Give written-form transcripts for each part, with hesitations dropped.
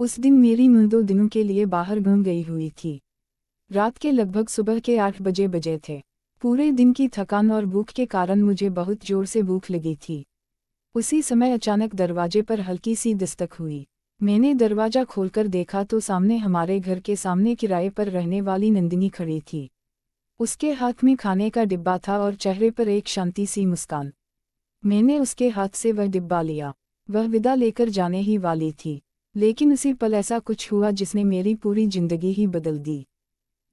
उस दिन मेरी मां 2 दिनों के लिए बाहर घूम गई हुई थी। रात के लगभग सुबह के 8 बजे थे। पूरे दिन की थकान और भूख के कारण मुझे बहुत जोर से भूख लगी थी। उसी समय अचानक दरवाजे पर हल्की सी दस्तक हुई। मैंने दरवाजा खोलकर देखा तो सामने हमारे घर के सामने किराए पर रहने वाली नंदिनी खड़ी थी। उसके हाथ में खाने का डिब्बा था और चेहरे पर एक शांति सी मुस्कान। मैंने उसके हाथ से वह डिब्बा लिया। वह विदा लेकर जाने ही वाली थी, लेकिन उसी पल ऐसा कुछ हुआ जिसने मेरी पूरी जिंदगी ही बदल दी।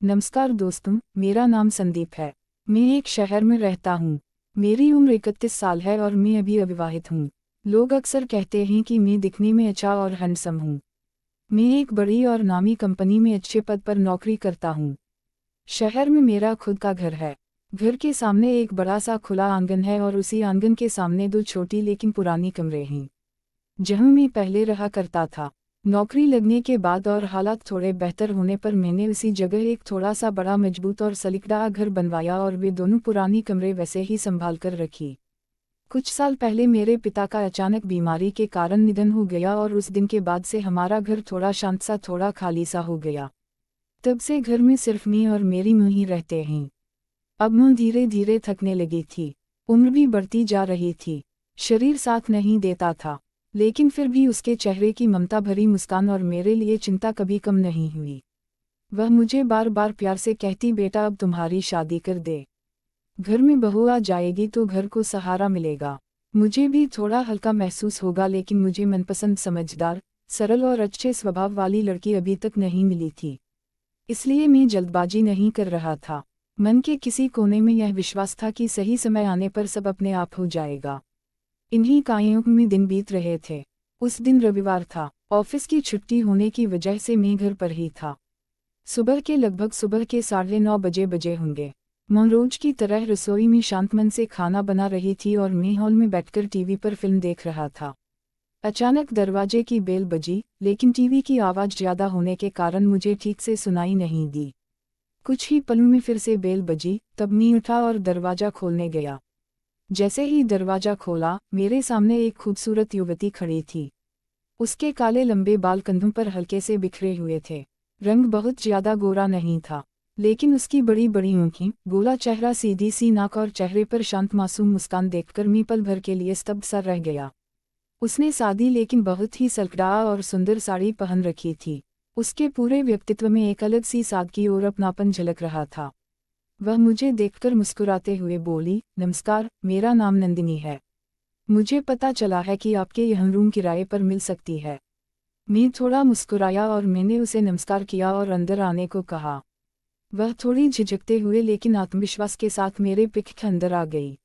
नमस्कार दोस्तों, मेरा नाम संदीप है। मैं एक शहर में रहता हूँ। मेरी उम्र 31 साल है और मैं अभी अविवाहित हूँ। लोग अक्सर कहते हैं कि मैं दिखने में अच्छा और हैंडसम हूँ। मैं एक बड़ी और नामी कंपनी में अच्छे पद पर नौकरी करता हूँ। शहर में मेरा खुद का घर है। घर के सामने एक बड़ा सा खुला आंगन है और उसी आंगन के सामने 2 छोटी लेकिन पुरानी कमरे हैं, जहाँ मैं पहले रहा करता था। नौकरी लगने के बाद और हालात थोड़े बेहतर होने पर मैंने उसी जगह एक थोड़ा सा बड़ा मजबूत और सलीकेदार घर बनवाया और वे दोनों पुरानी कमरे वैसे ही संभाल कर रखी। कुछ साल पहले मेरे पिता का अचानक बीमारी के कारण निधन हो गया और उस दिन के बाद से हमारा घर थोड़ा शांत सा, थोड़ा खाली सा हो गया। तब से घर में सिर्फ मैं और मेरी मां ही रहते हैं। अब मां धीरे धीरे थकने लगी थी। उम्र भी बढ़ती जा रही थी। शरीर साथ नहीं देता था, लेकिन फिर भी उसके चेहरे की ममता भरी मुस्कान और मेरे लिए चिंता कभी कम नहीं हुई। वह मुझे बार बार प्यार से कहती, बेटा अब तुम्हारी शादी कर दे। घर में बहू आ जाएगी तो घर को सहारा मिलेगा। मुझे भी थोड़ा हल्का महसूस होगा, लेकिन मुझे मनपसंद समझदार, सरल और अच्छे स्वभाव वाली लड़की अभी तक नहीं मिली थी। इसलिए मैं जल्दबाजी नहीं कर रहा था। मन के किसी कोने में यह विश्वास था कि सही समय आने पर सब अपने आप हो जाएगा। इन्हीं कायों में दिन बीत रहे थे। उस दिन रविवार था। ऑफिस की छुट्टी होने की वजह से मैं घर पर ही था। सुबह के लगभग सुबह के 9:30 बजे होंगे। मां रोज की तरह रसोई में शांत मन से खाना बना रही थी और मैं हॉल में बैठकर टीवी पर फिल्म देख रहा था। अचानक दरवाजे की बेल बजी, लेकिन टीवी की आवाज़ ज़्यादा होने के कारण मुझे ठीक से सुनाई नहीं दी। कुछ ही पलों में फिर से बेल बजी, तब मैं उठा और दरवाज़ा खोलने गया। जैसे ही दरवाज़ा खोला, मेरे सामने एक खूबसूरत युवती खड़ी थी। उसके काले लंबे बाल कंधों पर हल्के से बिखरे हुए थे। रंग बहुत ज़्यादा गोरा नहीं था, लेकिन उसकी बड़ी बड़ी आँखें, गोला चेहरा, सीधी सी नाक और चेहरे पर शांत मासूम मुस्कान देखकर मैं पल भर के लिए स्तब्ध सा रह गया। उसने सादी लेकिन बहुत ही सलकदार और सुंदर साड़ी पहन रखी थी। उसके पूरे व्यक्तित्व में एक अलग सी सादगी और अपनापन झलक रहा था। वह मुझे देखकर मुस्कुराते हुए बोली, नमस्कार, मेरा नाम नंदिनी है। मुझे पता चला है कि आपके यहाँ रूम किराए पर मिल सकती है। मैं थोड़ा मुस्कुराया और मैंने उसे नमस्कार किया और अंदर आने को कहा। वह थोड़ी झिझकते हुए लेकिन आत्मविश्वास के साथ मेरे पीठ के अंदर आ गई।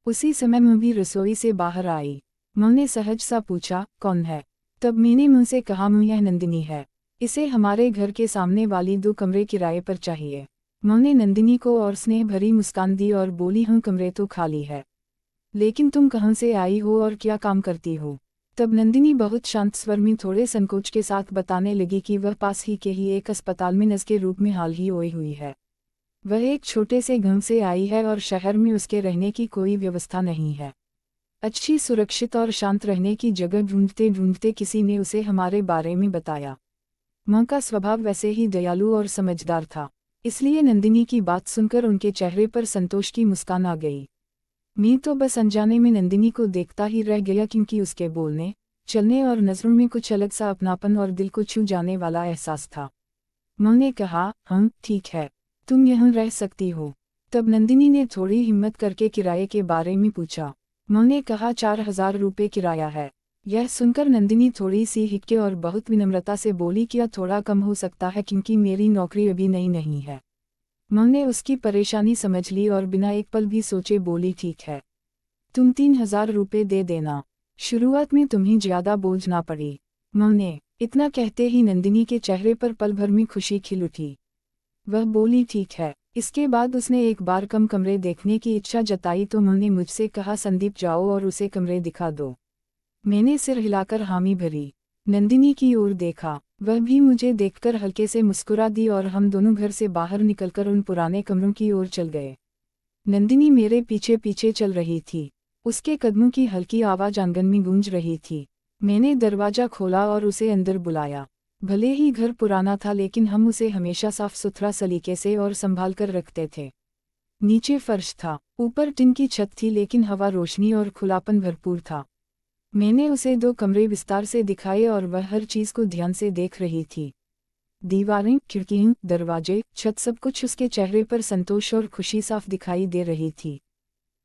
उसी समय मैं भी रसोई से बाहर आई। मां ने सहज सा पूछा, कौन है? तब मैंने मुंह से कहा, मां यह नंदिनी है। इसे हमारे घर के सामने वाली 2 कमरे किराए पर चाहिए। मां ने नंदिनी को और स्नेह भरी मुस्कान दी और बोली, हाँ कमरे तो खाली है, लेकिन तुम कहाँ से आई हो और क्या काम करती हो? तब नंदिनी बहुत शांत स्वर में थोड़े संकोच के साथ बताने लगी कि वह पास ही के ही एक अस्पताल में नर्स के रूप में हाल ही आई हुई है। वह एक छोटे से गांव से आई है और शहर में उसके रहने की कोई व्यवस्था नहीं है। अच्छी सुरक्षित और शांत रहने की जगह ढूंढते ढूंढते किसी ने उसे हमारे बारे में बताया। मां का स्वभाव वैसे ही दयालु और समझदार था, इसलिए नंदिनी की बात सुनकर उनके चेहरे पर संतोष की मुस्कान आ गई। मैं तो बस अनजाने में नंदिनी को देखता ही रह गया, क्योंकि उसके बोलने, चलने और नज़रों में कुछ अलग सा अपनापन और दिल को छू जाने वाला एहसास था। मां ने कहा, हाँ ठीक है, तुम यहाँ रह सकती हो। तब नंदिनी ने थोड़ी हिम्मत करके किराए के बारे में पूछा। मां ने कहा, 4,000 रुपये किराया है। यह सुनकर नंदिनी थोड़ी सी हिचकी और बहुत विनम्रता से बोली, क्या थोड़ा कम हो सकता है, क्योंकि मेरी नौकरी अभी नई नहीं है। मां ने उसकी परेशानी समझ ली और बिना एक पल भी सोचे बोली, ठीक है, तुम 3,000 रुपये दे देना। शुरुआत में तुम्हें ज़्यादा बोझ ना पड़ी। मां ने इतना कहते ही नंदिनी के चेहरे पर पल भर में खुशी खिल उठी। वह बोली, ठीक है। इसके बाद उसने एक बार कम कमरे देखने की इच्छा जताई तो मां ने मुझसे कहा, संदीप जाओ और उसे कमरे दिखा दो। मैंने सिर हिलाकर हामी भरी। नंदिनी की ओर देखा, वह भी मुझे देखकर हल्के से मुस्कुरा दी और हम दोनों घर से बाहर निकलकर उन पुराने कमरों की ओर चल गए। नंदिनी मेरे पीछे पीछे चल रही थी। उसके कदमों की हल्की आवाज़ आंगन में गूंज रही थी। मैंने दरवाज़ा खोला और उसे अंदर बुलाया। भले ही घर पुराना था लेकिन हम उसे हमेशा साफ सुथरा सलीके से और संभाल कर रखते थे। नीचे फर्श था, ऊपर टिन की छत थी लेकिन हवा, रोशनी और खुलापन भरपूर था। मैंने उसे 2 कमरे विस्तार से दिखाए और वह हर चीज़ को ध्यान से देख रही थी। दीवारें, खिड़कियाँ, दरवाजे, छत, सब कुछ उसके चेहरे पर संतोष और खुशी साफ दिखाई दे रही थी।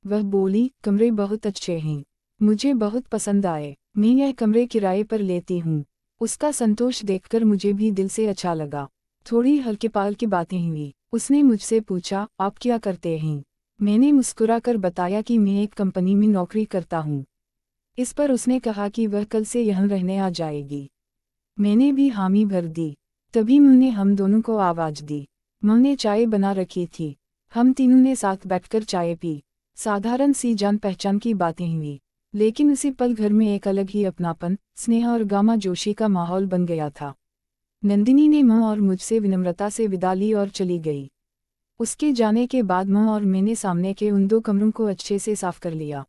वह बोली, कमरे बहुत अच्छे हैं, मुझे बहुत पसंद आए, मैं यह कमरे किराए पर लेती हूँ। उसका संतोष देखकर मुझे भी दिल से अच्छा लगा। थोड़ी हल्के पाल की बातें हुई। उसने मुझसे पूछा, आप क्या करते हैं? मैंने मुस्कुराकर बताया कि मैं एक कंपनी में नौकरी करता हूँ। इस पर उसने कहा कि वह कल से यहाँ रहने आ जाएगी। मैंने भी हामी भर दी। तभी माँ ने हम दोनों को आवाज़ दी। माँ ने चाय बना रखी थी। हम तीनों ने साथ बैठकर चाय पी। साधारण सी जान पहचान की बातें हुई, लेकिन उसी पल घर में एक अलग ही अपनापन, स्नेह और गामा जोशी का माहौल बन गया था। नंदिनी ने माँ और मुझसे विनम्रता से विदा ली और चली गई। उसके जाने के बाद माँ और मैंने सामने के उन 2 कमरों को अच्छे से साफ कर लिया।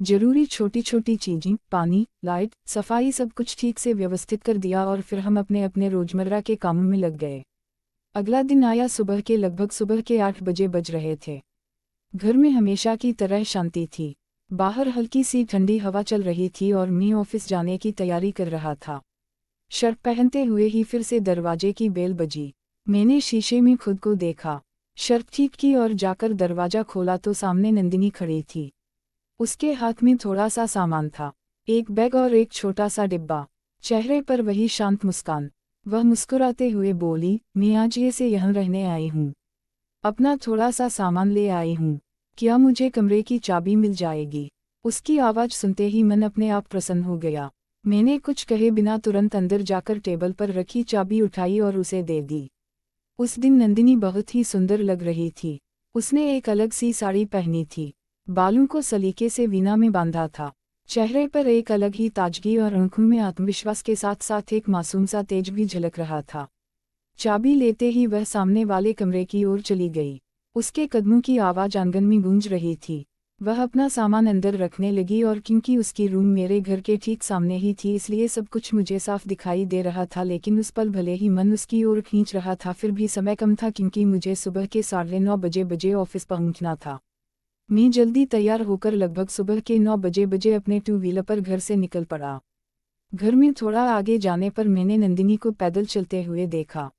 जरूरी छोटी छोटी चीजें, पानी, लाइट, सफाई, सब कुछ ठीक से व्यवस्थित कर दिया और फिर हम अपने अपने रोजमर्रा के कामों में लग गए। अगला दिन आया। लगभग सुबह के 8 बजे बज रहे थे। घर में हमेशा की तरह शांति थी। बाहर हल्की सी ठंडी हवा चल रही थी और मैं ऑफिस जाने की तैयारी कर रहा था। शर्ट पहनते हुए ही फिर से दरवाजे की बेल बजी। मैंने शीशे में खुद को देखा, शर्ट ठीक की और जाकर दरवाजा खोला तो सामने नंदिनी खड़ी थी। उसके हाथ में थोड़ा सा सामान था, एक बैग और एक छोटा सा डिब्बा। चेहरे पर वही शांत मुस्कान। वह मुस्कुराते हुए बोली, मैं आज ये से यहाँ रहने आई हूँ। अपना थोड़ा सा सामान ले आई हूँ। क्या मुझे कमरे की चाबी मिल जाएगी? उसकी आवाज़ सुनते ही मन अपने आप प्रसन्न हो गया। मैंने कुछ कहे बिना तुरंत अंदर जाकर टेबल पर रखी चाबी उठाई और उसे दे दी। उस दिन नंदिनी बहुत ही सुंदर लग रही थी। उसने एक अलग सी साड़ी पहनी थी, बालों को सलीके से वीना में बांधा था। चेहरे पर एक अलग ही ताजगी और आंखों में आत्मविश्वास के साथ साथ एक मासूम सा तेज भी झलक रहा था। चाबी लेते ही वह सामने वाले कमरे की ओर चली गई। उसके कदमों की आवाज़ आंगन में गूंज रही थी। वह अपना सामान अंदर रखने लगी और क्योंकि उसकी रूम मेरे घर के ठीक सामने ही थी इसलिए सब कुछ मुझे साफ दिखाई दे रहा था। लेकिन उस पल भले ही मन उसकी ओर खींच रहा था, फिर भी समय कम था क्योंकि मुझे सुबह के 9:30 बजे ऑफिस पहुंचना था। मैं जल्दी तैयार होकर लगभग सुबह के 9 बजे अपने 2 व्हीलर पर घर से निकल पड़ा। घर में थोड़ा आगे जाने पर मैंने नंदिनी को पैदल चलते हुए देखा।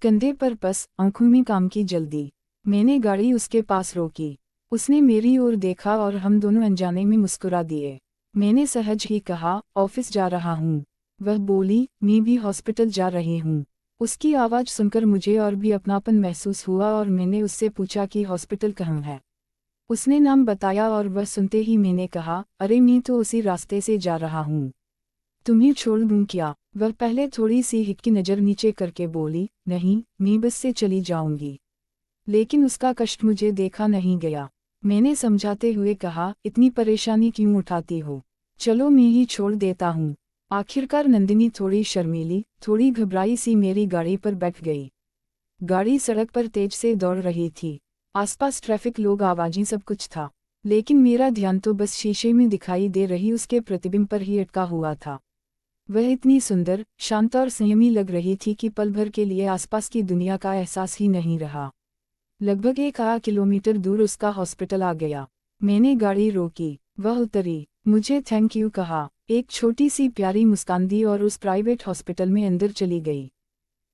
कंधे पर पस, आंखों में काम की जल्दी। मैंने गाड़ी उसके पास रोकी। उसने मेरी ओर देखा और हम दोनों अनजाने में मुस्कुरा दिए। मैंने सहज ही कहा, ऑफिस जा रहा हूँ। वह बोली, मैं भी हॉस्पिटल जा रही हूँ। उसकी आवाज़ सुनकर मुझे और भी अपनापन महसूस हुआ और मैंने उससे पूछा कि हॉस्पिटल कहाँ है। उसने नाम बताया और वह सुनते ही मैंने कहा, अरे मैं तो उसी रास्ते से जा रहा हूँ। तुम्हें छोड़ दूँ क्या? वह पहले थोड़ी सी हिचकी नज़र नीचे करके बोली, नहीं, मैं बस से चली जाऊंगी। लेकिन उसका कष्ट मुझे देखा नहीं गया। मैंने समझाते हुए कहा, इतनी परेशानी क्यों उठाती हो? चलो मैं ही छोड़ देता हूँ। आखिरकार नंदिनी थोड़ी शर्मीली, थोड़ी घबराई सी मेरी गाड़ी पर बैठ गई। गाड़ी सड़क पर तेज से दौड़ रही थी। आसपास ट्रैफिक, लोग, आवाज़ें, सब कुछ था। लेकिन मेरा ध्यान तो बस शीशे में दिखाई दे रही उसके प्रतिबिंब पर ही अटका हुआ था। वह इतनी सुंदर, शांत और संयमी लग रही थी कि पल भर के लिए आसपास की दुनिया का एहसास ही नहीं रहा। लगभग 1 किलोमीटर दूर उसका हॉस्पिटल आ गया। मैंने गाड़ी रोकी, वह उतरी, मुझे थैंक यू कहा, एक छोटी सी प्यारी मुस्कान दी और उस प्राइवेट हॉस्पिटल में अंदर चली गई।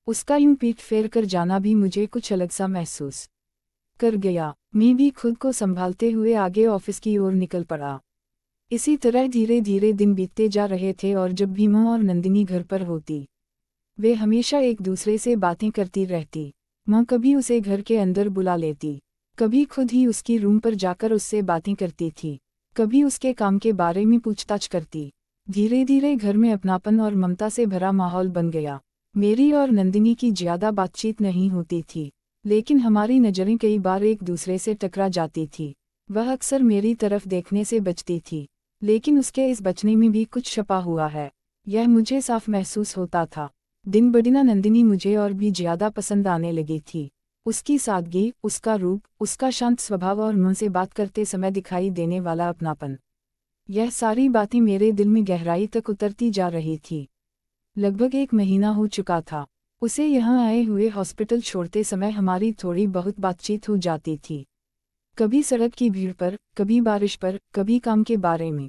उसका यूं पीठ फेर कर जाना भी मुझे कुछ अलग सा महसूस कर गया। मैं भी खुद को संभालते हुए आगे ऑफिस की ओर निकल पड़ा। इसी तरह धीरे धीरे दिन बीतते जा रहे थे और जब भी माँ और नंदिनी घर पर होती, वे हमेशा एक दूसरे से बातें करती रहती। माँ कभी उसे घर के अंदर बुला लेती, कभी खुद ही उसकी रूम पर जाकर उससे बातें करती थी, कभी उसके काम के बारे में पूछताछ करती। धीरे धीरे घर में अपनापन और ममता से भरा माहौल बन गया। मेरी और नंदिनी की ज्यादा बातचीत नहीं होती थी, लेकिन हमारी नज़रें कई बार एक दूसरे से टकरा जाती थी। वह अक्सर मेरी तरफ देखने से बचती थी, लेकिन उसके इस बचने में भी कुछ छपा हुआ है, यह मुझे साफ महसूस होता था। दिन ब दिन नंदिनी मुझे और भी ज्यादा पसंद आने लगी थी। उसकी सादगी, उसका रूप, उसका शांत स्वभाव और मुझसे बात करते समय दिखाई देने वाला अपनापन। यह सारी बातें मेरे दिल में गहराई तक उतरती जा रही थी। लगभग 1 महीना हो चुका था। उसे यहाँ आए हुए हॉस्पिटल छोड़ते समय हमारी थोड़ी बहुत बातचीत हो जाती थी। कभी सड़क की भीड़ पर, कभी बारिश पर, कभी काम के बारे में।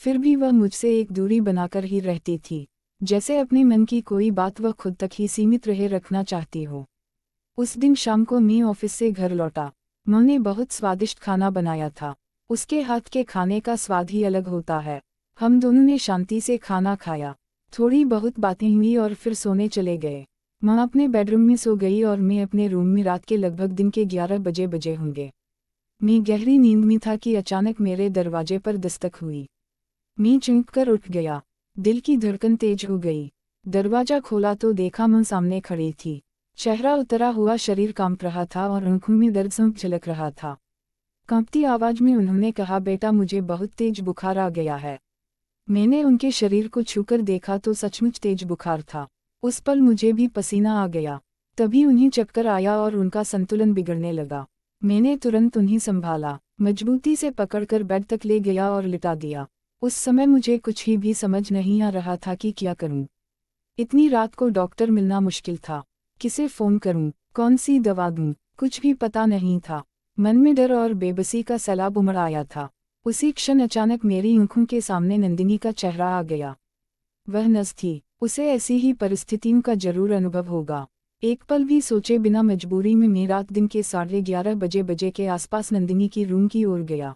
फिर भी वह मुझसे एक दूरी बनाकर ही रहती थी, जैसे अपने मन की कोई बात वह खुद तक ही सीमित रहे रखना चाहती हो। उस दिन शाम को मैं ऑफिस से घर लौटा। माँ ने बहुत स्वादिष्ट खाना बनाया था। उसके हाथ के खाने का स्वाद ही अलग होता है। हम दोनों ने शांति से खाना खाया, थोड़ी बहुत बातें हुई और फिर सोने चले गए। माँ अपने बेडरूम में सो गई और मैं अपने रूम में रात के लगभग दिन के 11 बजे होंगे। मैं गहरी नींद में था कि अचानक मेरे दरवाजे पर दस्तक हुई। मैं चौंक कर उठ गया। दिल की धड़कन तेज हो गई। दरवाजा खोला तो देखा माँ सामने खड़ी थी। चेहरा उतरा हुआ, शरीर कांप रहा था और आंखों में दर्द सा झलक रहा था। कांपती आवाज में उन्होंने कहा, बेटा मुझे बहुत तेज बुखार आ गया है। मैंने उनके शरीर को छूकर देखा तो सचमुच तेज बुखार था। उस पल मुझे भी पसीना आ गया। तभी उन्हें चक्कर आया और उनका संतुलन बिगड़ने लगा। मैंने तुरंत उन्हें संभाला, मजबूती से पकड़कर बेड तक ले गया और लिटा दिया। उस समय मुझे कुछ भी समझ नहीं आ रहा था कि क्या करूं। इतनी रात को डॉक्टर मिलना मुश्किल था। किसे फोन करूं, कौन सी दवा दूं, कुछ भी पता नहीं था। मन में डर और बेबसी का सैलाब उमड़ आया था। उसी क्षण अचानक मेरी आंखों के सामने नंदिनी का चेहरा आ गया। वह नस थी। उसे ऐसी ही परिस्थितियों का जरूर अनुभव होगा। एक पल भी सोचे बिना मजबूरी में मैं रात दिन के 11:30 बजे के आसपास नंदिनी की रूम की ओर गया।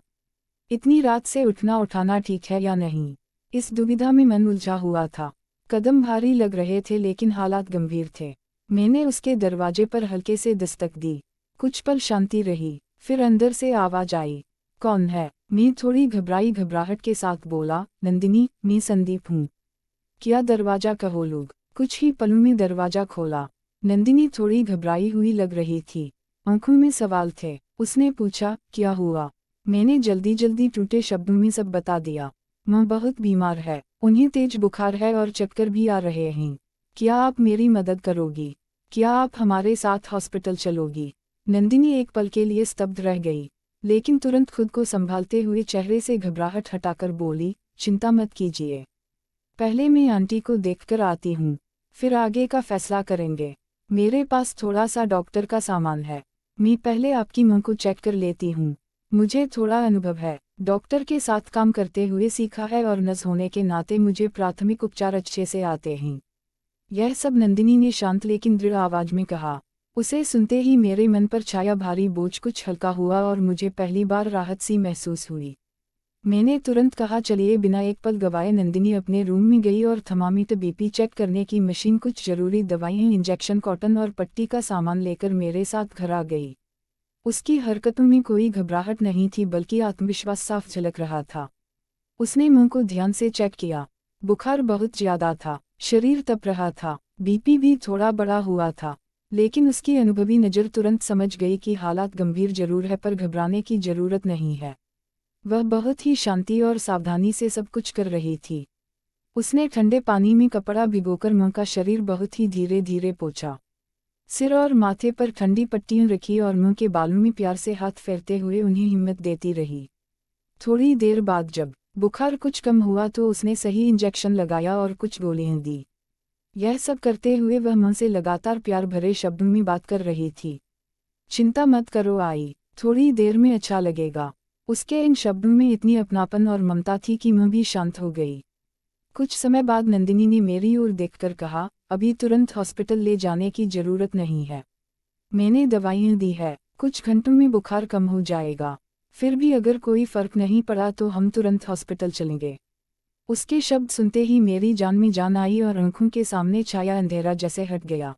इतनी रात से उठना उठाना ठीक है या नहीं, इस दुविधा में मन उलझा हुआ था। कदम भारी लग रहे थे लेकिन हालात गंभीर थे। मैंने उसके दरवाजे पर हल्के से दस्तक दी। कुछ पल शांति रही, फिर अंदर से आवाज आई, कौन है? मैं थोड़ी घबराहट के साथ बोला, नंदिनी, मैं संदीप हूँ। क्या दरवाजा कहो लोग। कुछ ही पलों में दरवाजा खोला। नंदिनी थोड़ी घबराई हुई लग रही थी, आंखों में सवाल थे। उसने पूछा, क्या हुआ? मैंने जल्दी टूटे शब्दों में सब बता दिया। माँ बहुत बीमार है, उन्हें तेज बुखार है और चक्कर भी आ रहे हैं। क्या आप मेरी मदद करोगी? क्या आप हमारे साथ हॉस्पिटल चलोगी? नंदिनी एक पल के लिए स्तब्ध रह गई, लेकिन तुरंत खुद को संभालते हुए चेहरे से घबराहट हटाकर बोली, चिंता मत कीजिए। पहले मैं आंटी को देखकर आती हूँ, फिर आगे का फैसला करेंगे। मेरे पास थोड़ा सा डॉक्टर का सामान है, मैं पहले आपकी मां को चेक कर लेती हूँ। मुझे थोड़ा अनुभव है, डॉक्टर के साथ काम करते हुए सीखा है और नर्स होने के नाते मुझे प्राथमिक उपचार अच्छे से आते हैं। यह सब नंदिनी ने शांत लेकिन दृढ़ आवाज में कहा। उसे सुनते ही मेरे मन पर छाया भारी बोझ कुछ हल्का हुआ और मुझे पहली बार राहत सी महसूस हुई। मैंने तुरंत कहा, चलिए। बिना एक पल गवाए नंदिनी अपने रूम में गई और थर्मामीटर, बीपी चेक करने की मशीन, कुछ जरूरी दवाइयाँ, इंजेक्शन, कॉटन और पट्टी का सामान लेकर मेरे साथ घर आ गई। उसकी हरकतों में कोई घबराहट नहीं थी बल्कि आत्मविश्वास साफ झलक रहा था। उसने मुंह को ध्यान से चेक किया। बुखार बहुत ज्यादा था, शरीर तप रहा था, बीपी भी थोड़ा बढ़ा हुआ था, लेकिन उसकी अनुभवी नज़र तुरंत समझ गई कि हालात गंभीर जरूर है पर घबराने की जरूरत नहीं है। वह बहुत ही शांति और सावधानी से सब कुछ कर रही थी। उसने ठंडे पानी में कपड़ा भिगोकर मां का शरीर बहुत ही धीरे धीरे पोंछा। सिर और माथे पर ठंडी पट्टियां रखी और मुंह के बालों में प्यार से हाथ फेरते हुए उन्हें हिम्मत देती रही। थोड़ी देर बाद जब बुखार कुछ कम हुआ तो उसने सही इंजेक्शन लगाया और कुछ गोलियां दी। यह सब करते हुए वह मां से लगातार प्यार भरे शब्दों में बात कर रही थी। चिंता मत करो आई, थोड़ी देर में अच्छा लगेगा। उसके इन शब्दों में इतनी अपनापन और ममता थी कि मैं भी शांत हो गई। कुछ समय बाद नंदिनी ने मेरी ओर देखकर कहा, अभी तुरंत हॉस्पिटल ले जाने की जरूरत नहीं है। मैंने दवाइयाँ दी है, कुछ घंटों में बुखार कम हो जाएगा। फिर भी अगर कोई फर्क नहीं पड़ा तो हम तुरंत हॉस्पिटल चलेंगे। उसके शब्द सुनते ही मेरी जान में जान आई और आंखों के सामने छाया अंधेरा जैसे हट गया।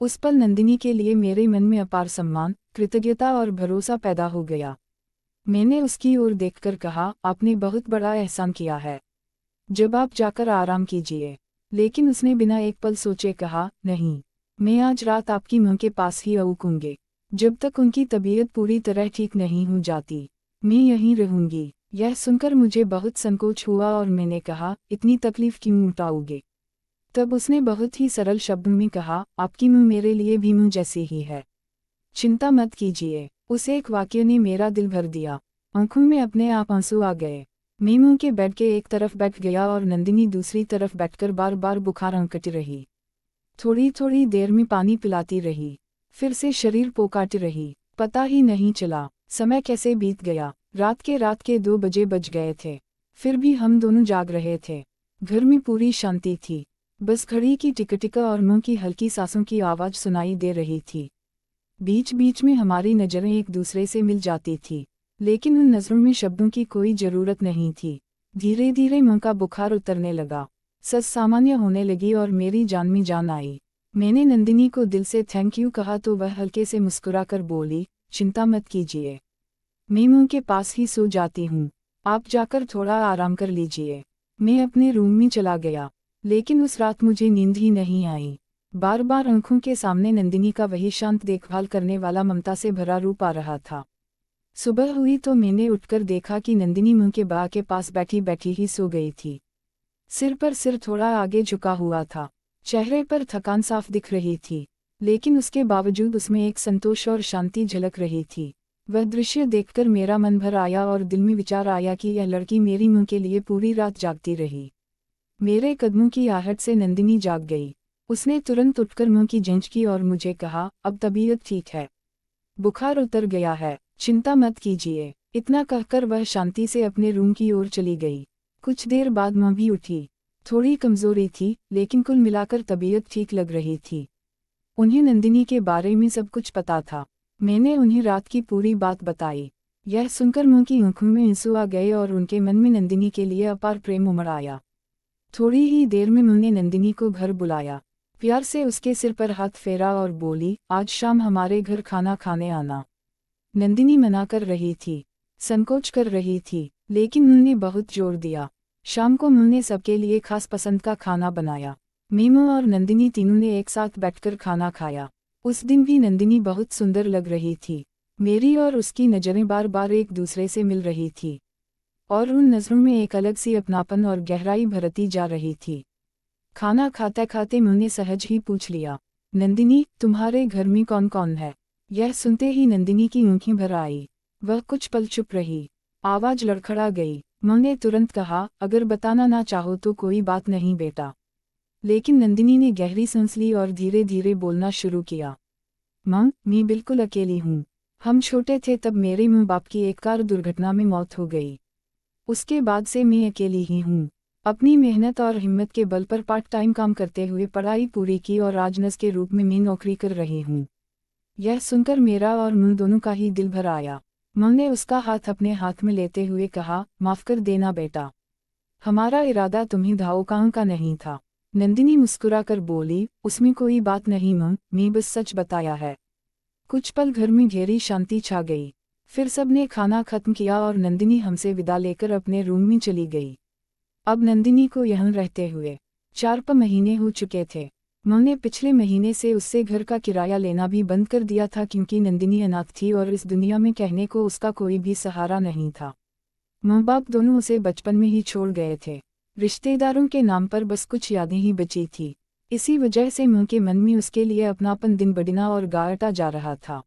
उस पल नंदिनी के लिए मेरे मन में अपार सम्मान, कृतज्ञता और भरोसा पैदा हो गया। मैंने उसकी ओर देखकर कहा, आपने बहुत बड़ा एहसान किया है। जब आप जाकर आराम कीजिए। लेकिन उसने बिना एक पल सोचे कहा, नहीं, मैं आज रात आपकी मां के पास ही रुकूंगी। जब तक उनकी तबीयत पूरी तरह ठीक नहीं हो जाती, मैं यहीं रहूंगी। यह सुनकर मुझे बहुत संकोच हुआ और मैंने कहा, इतनी तकलीफ क्यों उठाओगे? तब उसने बहुत ही सरल शब्दों में कहा, आपकी मां मेरे लिए भी मां जैसी ही है। चिंता मत कीजिए। उस एक वाक्य ने मेरा दिल भर दिया। आंखों में अपने आप आंसू आ गए। मीमू के बेड के एक तरफ बैठ गया और नंदिनी दूसरी तरफ बैठकर बार बार बुखार अंकती रही। थोड़ी थोड़ी देर में पानी पिलाती रही, फिर से शरीर पोकाती रही। पता ही नहीं चला समय कैसे बीत गया। रात के 2 बजे बज गए थे, फिर भी हम दोनों जाग रहे थे। घर में पूरी शांति थी, बस घड़ी की टिक-टिक और मुंह की हल्की सांसों की आवाज़ सुनाई दे रही थी। बीच बीच में हमारी नज़रें एक दूसरे से मिल जाती थी, लेकिन उन नज़रों में शब्दों की कोई ज़रूरत नहीं थी। धीरे धीरे मुंह का बुखार उतरने लगा, सच सामान्य होने लगी और मेरी जान में जान आई। मैंने नंदिनी को दिल से थैंक यू कहा तो वह हल्के से मुस्कुराकर बोली, चिंता मत कीजिए, मैं मुंह के पास ही सो जाती हूँ, आप जाकर थोड़ा आराम कर लीजिए। मैं अपने रूम में चला गया, लेकिन उस रात मुझे नींद ही नहीं आई। बार बार आंखों के सामने नंदिनी का वही शांत देखभाल करने वाला ममता से भरा रूप आ रहा था। सुबह हुई तो मैंने उठकर देखा कि नंदिनी मुंह के बा के पास बैठी बैठी ही सो गई थी। सिर थोड़ा आगे झुका हुआ था, चेहरे पर थकान साफ दिख रही थी, लेकिन उसके बावजूद उसमें एक संतोष और शांति झलक रही थी। वह दृश्य देखकर मेरा मन भर आया और दिल में विचार आया कि यह लड़की मेरी मुंह के लिए पूरी रात जागती रही। मेरे कदमों की आहट से नंदिनी जाग गई। उसने तुरंत उठकर मुंह की जांच की और मुझे कहा, अब तबीयत ठीक है, बुखार उतर गया है, चिंता मत कीजिए। इतना कहकर वह शांति से अपने रूम की ओर चली गई। कुछ देर बाद मां भी उठी। थोड़ी कमजोरी थी, लेकिन कुल मिलाकर तबीयत ठीक लग रही थी। उन्हें नंदिनी के बारे में सब कुछ पता था। मैंने उन्हें रात की पूरी बात बताई। यह सुनकर मुंह की आंखों में आंसू आ गए और उनके मन में नंदिनी के लिए अपार प्रेम उमड़ आया। थोड़ी ही देर में उन्होंने नंदिनी को घर बुलाया, प्यार से उसके सिर पर हाथ फेरा और बोली, आज शाम हमारे घर खाना खाने आना। नंदिनी मना कर रही थी, संकोच कर रही थी, लेकिन उन्होंने बहुत जोर दिया। शाम को उन्होंने सबके लिए खास पसंद का खाना बनाया। मीमू और नंदिनी तीनों ने एक साथ बैठकर खाना खाया। उस दिन भी नंदिनी बहुत सुंदर लग रही थी। मेरी और उसकी नज़रें बार बार एक दूसरे से मिल रही थी, और उन नज़रों में एक अलग सी अपनापन और गहराई भरती जा रही थी। खाना खाते खाते उन्होंने सहज ही पूछ लिया, नंदिनी, तुम्हारे घर में कौन कौन है? यह सुनते ही नंदिनी की आंखें भर आई। वह कुछ पल चुप रही, आवाज लड़खड़ा गई। उन्होंने तुरंत कहा, अगर बताना ना चाहो तो कोई बात नहीं बेटा। लेकिन नंदिनी ने गहरी सांस ली और धीरे धीरे बोलना शुरू किया, मां, मैं बिल्कुल अकेली हूँ। हम छोटे थे तब मेरे माँ बाप की एक कार दुर्घटना में मौत हो गई। उसके बाद से मैं अकेली ही हूँ। अपनी मेहनत और हिम्मत के बल पर पार्ट टाइम काम करते हुए पढ़ाई पूरी की और आज नर्स के रूप में मैं नौकरी कर रही हूँ। यह सुनकर मेरा और मुन दोनों का ही दिल भर आया। मां ने उसका हाथ अपने हाथ में लेते हुए कहा, माफ कर देना बेटा, हमारा इरादा तुम्हें धोखाने का नहीं था। नंदिनी मुस्कुराकर बोली, उसमें कोई बात नहीं मां, मैं बस सच बताया है। कुछ पल घर में गहरी शांति छा गई। फिर सबने खाना खत्म किया और नंदिनी हमसे विदा लेकर अपने रूम में चली गई। अब नंदिनी को यहाँ रहते हुए 4 महीने हो चुके थे। उन्होंने पिछले महीने से उससे घर का किराया लेना भी बंद कर दिया था, क्योंकि नंदिनी अनाथ थी और इस दुनिया में कहने को उसका कोई भी सहारा नहीं था। माँ बाप दोनों उसे बचपन में ही छोड़ गए थे। रिश्तेदारों के नाम पर बस कुछ यादें ही बची थी। इसी वजह से माँ के मन में उसके लिए अपनापन दिन बढ़ना और गाढ़ता जा रहा था।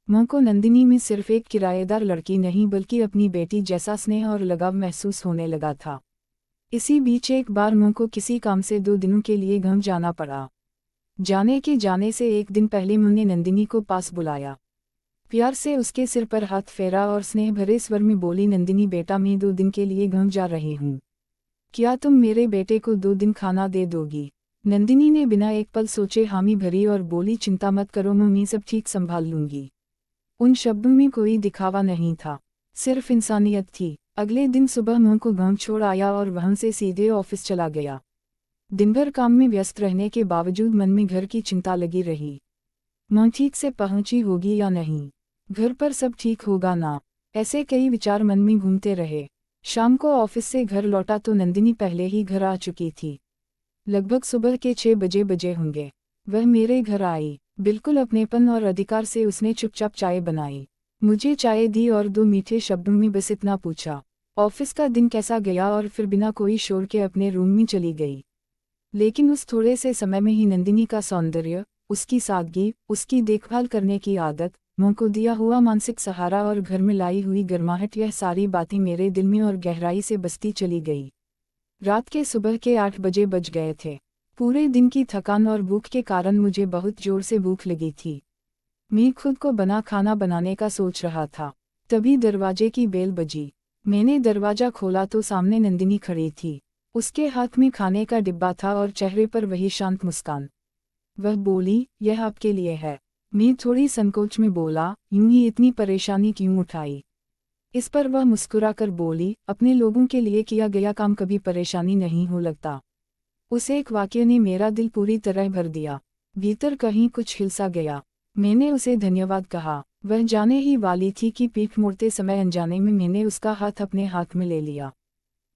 माँ को नंदिनी में सिर्फ एक किराएदार लड़की नहीं बल्कि अपनी बेटी जैसा स्नेह और लगाव महसूस होने लगा था। इसी बीच एक बार माँ को किसी काम से 2 दिनों के लिए गांव जाना पड़ा। जाने से एक दिन पहले माँ ने नंदिनी को पास बुलाया, प्यार से उसके सिर पर हाथ फेरा और स्नेह भरे स्वर में बोली, नंदिनी बेटा, मैं 2 दिन के लिए गांव जा रही हूँ, क्या तुम मेरे बेटे को 2 दिन खाना दे दोगी? नंदिनी ने बिना एक पल सोचे हामी भरी और बोली, चिंता मत करो माँ, मैं सब ठीक संभाल लूंगी। उन शब्दों में कोई दिखावा नहीं था, सिर्फ इंसानियत थी। अगले दिन सुबह माँ को गांव छोड़ आया और वहां से सीधे ऑफिस चला गया। दिन भर काम में व्यस्त रहने के बावजूद मन में घर की चिंता लगी रही। माँ ठीक से पहुंची होगी या नहीं, घर पर सब ठीक होगा ना, ऐसे कई विचार मन में घूमते रहे। शाम को ऑफिस से घर लौटा तो नंदिनी पहले ही घर आ चुकी थी। लगभग सुबह के 6 बजे होंगे। वह मेरे घर आई। बिल्कुल अपनेपन और अधिकार से उसने चुपचाप चाय बनाई, मुझे चाय दी और 2 मीठे शब्दों में बस इतना पूछा, ऑफिस का दिन कैसा गया, और फिर बिना कोई शोर के अपने रूम में चली गई। लेकिन उस थोड़े से समय में ही नंदिनी का सौंदर्य, उसकी सादगी, उसकी देखभाल करने की आदत, मुँह को दिया हुआ मानसिक सहारा और घर में लाई हुई गर्माहट, यह सारी बातें मेरे दिल में और गहराई से बसती चली गई। रात के सुबह के 8 बजे बज गए थे। पूरे दिन की थकान और भूख के कारण मुझे बहुत जोर से भूख लगी थी। मैं खुद को बना खाना बनाने का सोच रहा था, तभी दरवाजे की बेल बजी। मैंने दरवाजा खोला तो सामने नंदिनी खड़ी थी। उसके हाथ में खाने का डिब्बा था और चेहरे पर वही शांत मुस्कान। वह बोली, यह आपके लिए है। मैं थोड़ी संकोच में बोला, यूं ही इतनी परेशानी क्यों उठाई? इस पर वह मुस्कुराकर बोली, अपने लोगों के लिए किया गया काम कभी परेशानी नहीं हो लगता। उस एक वाक्य ने मेरा दिल पूरी तरह भर दिया। भीतर कहीं कुछ हिलसा गया। मैंने उसे धन्यवाद कहा। वह जाने ही वाली थी कि पीठ मोड़ते समय अनजाने में मैंने उसका हाथ अपने हाथ में ले लिया।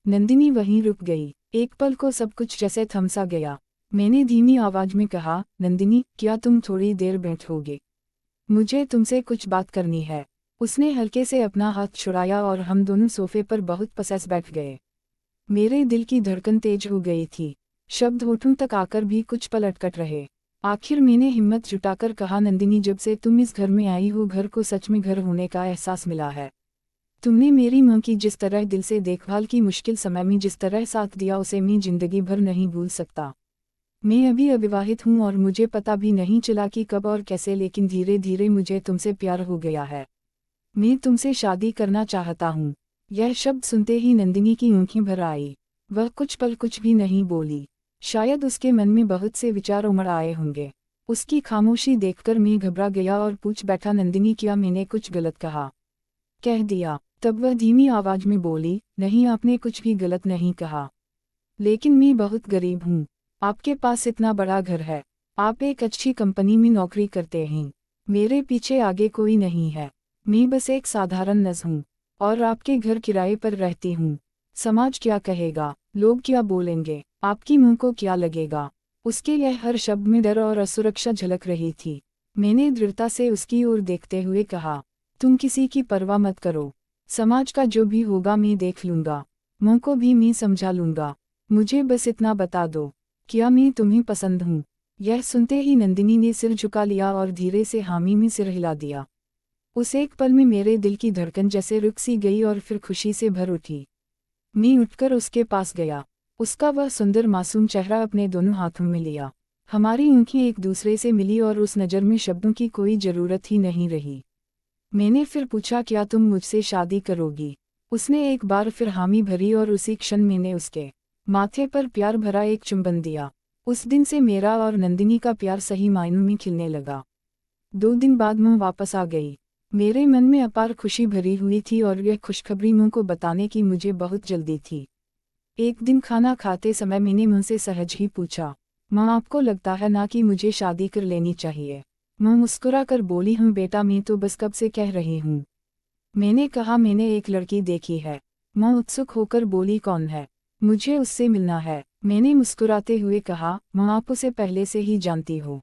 नंदिनी वहीं रुक गई। एक पल को सब कुछ जैसे थमसा गया। मैंने धीमी आवाज में कहा, नंदिनी, क्या तुम थोड़ी देर बैठोगे? मुझे तुमसे कुछ बात करनी है। उसने हल्के से अपना हाथ छुड़ाया और हम दोनों सोफे पर बहुत पसैस बैठ गए। मेरे दिल की धड़कन तेज हो गई थी। शब्द होठों तक आकर भी कुछ पल अटकट रहे। आखिर मैंने हिम्मत जुटाकर कहा, नंदिनी, जब से तुम इस घर में आई हो, घर को सच में घर होने का एहसास मिला है। तुमने मेरी मां की जिस तरह दिल से देखभाल की, मुश्किल समय में जिस तरह साथ दिया, उसे मैं जिंदगी भर नहीं भूल सकता। मैं अभी अविवाहित हूँ और मुझे पता भी नहीं चला कि कब और कैसे, लेकिन धीरे धीरे मुझे तुमसे प्यार हो गया है। मैं तुमसे शादी करना चाहता हूँ। यह शब्द सुनते ही नंदिनी की आंखें भर आई। वह कुछ पल कुछ भी नहीं बोली। शायद उसके मन में बहुत से विचार उमड़ आए होंगे। उसकी खामोशी देखकर मैं घबरा गया और पूछ बैठा, नंदिनी, क्या मैंने कुछ गलत कहा? कह दिया। तब वह धीमी आवाज में बोली, नहीं, आपने कुछ भी गलत नहीं कहा। लेकिन मैं बहुत गरीब हूँ। आपके पास इतना बड़ा घर है। आप एक अच्छी कंपनी में नौकरी करते हैं। मेरे पीछे आगे कोई नहीं है। मैं बस एक साधारण नर्स हूँ और आपके घर किराए पर रहती हूँ। समाज क्या कहेगा? लोग क्या बोलेंगे? आपकी मुंह को क्या लगेगा? उसके यह हर शब्द में डर और असुरक्षा झलक रही थी। मैंने दृढ़ता से उसकी ओर देखते हुए कहा, तुम किसी की परवाह मत करो। समाज का जो भी होगा मैं देख लूंगा। मुंह को भी मैं समझा लूंगा। मुझे बस इतना बता दो, क्या मैं तुम्हें पसंद हूँ? यह सुनते ही नंदिनी ने सिर झुका लिया और धीरे से हामी में सिर हिला दिया। उस एक पल में मेरे दिल की धड़कन जैसे रुक सी गई और फिर खुशी से भर उठी। मैं उठकर उसके पास गया। उसका वह सुंदर मासूम चेहरा अपने दोनों हाथों में लिया। हमारी आंखें एक दूसरे से मिली और उस नज़र में शब्दों की कोई ज़रूरत ही नहीं रही। मैंने फिर पूछा, क्या तुम मुझसे शादी करोगी? उसने एक बार फिर हामी भरी और उसी क्षण मैंने उसके माथे पर प्यार भरा एक चुंबन दिया। उस दिन से मेरा और नंदिनी का प्यार सही मायनों में खिलने लगा। 2 दिन बाद मैं वापस आ गई। मेरे मन में अपार खुशी भरी हुई थी और यह खुशखबरी मुझ को बताने की मुझे बहुत जल्दी थी। एक दिन खाना खाते समय मैंने मुझसे सहज ही पूछा, माँ, आपको लगता है ना कि मुझे शादी कर लेनी चाहिए? माँ मुस्कुरा कर बोली, हूँ बेटा, मैं तो बस कब से कह रही हूँ। मैंने कहा, मैंने एक लड़की देखी है। माँ उत्सुक होकर बोली, कौन है? मुझे उससे मिलना है। मैंने मुस्कुराते हुए कहा, माँ, आप उसे पहले से ही जानती हो।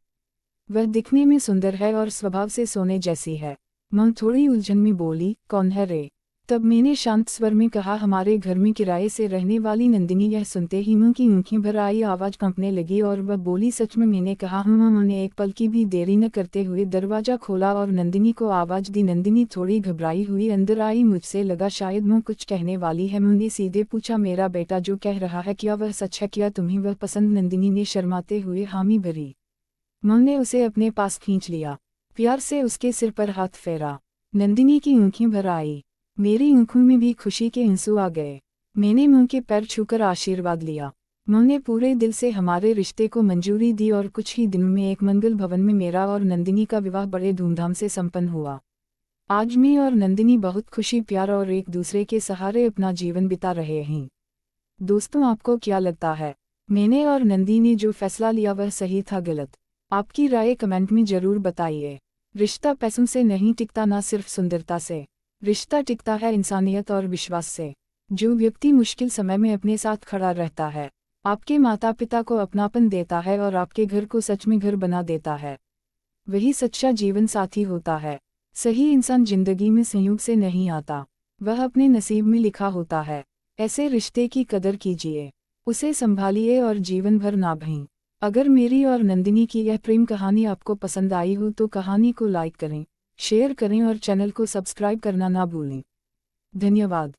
वह दिखने में सुंदर है और स्वभाव से सोने जैसी है। माँ थोड़ी उलझन में बोली, कौन है रे? तब मैंने शांत स्वर में कहा, हमारे घर में किराए से रहने वाली नंदिनी। यह सुनते ही माँ की आंखें भर आई, आवाज़ कांपने लगी और वह बोली, सच में? मैंने कहा, हाँ। माँ ने एक पल की भी देरी न करते हुए दरवाज़ा खोला और नंदिनी को आवाज़ दी। नंदिनी थोड़ी घबराई हुई अंदर आई। मुझसे लगा शायद माँ कुछ कहने वाली है। मैंने सीधे पूछा, मेरा बेटा जो कह रहा है, क्या वह सच है? क्या तुम्हें वह पसंद? नंदिनी ने शर्माते हुए हामी भरी। माँ ने उसे अपने पास खींच लिया। प्यार से उसके सिर पर हाथ फेरा। नंदिनी की आंखें भर आई। मेरी आंखों में भी खुशी के आंसू आ गए। मैंने माँ के पैर छूकर आशीर्वाद लिया। माँ ने पूरे दिल से हमारे रिश्ते को मंजूरी दी और कुछ ही दिनों में एक मंगल भवन में मेरा और नंदिनी का विवाह बड़े धूमधाम से संपन्न हुआ। आज मैं और नंदिनी बहुत खुशी, प्यार और एक दूसरे के सहारे अपना जीवन बिता रहे हैं। दोस्तों, आपको क्या लगता है, मैंने और नंदिनी ने जो फैसला लिया वह सही था गलत? आपकी राय कमेंट में जरूर बताइए। रिश्ता पैसों से नहीं टिकता, ना सिर्फ सुंदरता से। रिश्ता टिकता है इंसानियत और विश्वास से। जो व्यक्ति मुश्किल समय में अपने साथ खड़ा रहता है, आपके माता पिता को अपनापन देता है और आपके घर को सच में घर बना देता है, वही सच्चा जीवन साथी होता है। सही इंसान जिंदगी में संयोग से नहीं आता, वह अपने नसीब में लिखा होता है। ऐसे रिश्ते की कदर कीजिए, उसे संभालिए और जीवन भर निभाएं। अगर मेरी और नंदिनी की यह प्रेम कहानी आपको पसंद आई हो तो कहानी को लाइक करें, शेयर करें और चैनल को सब्सक्राइब करना ना भूलें। धन्यवाद।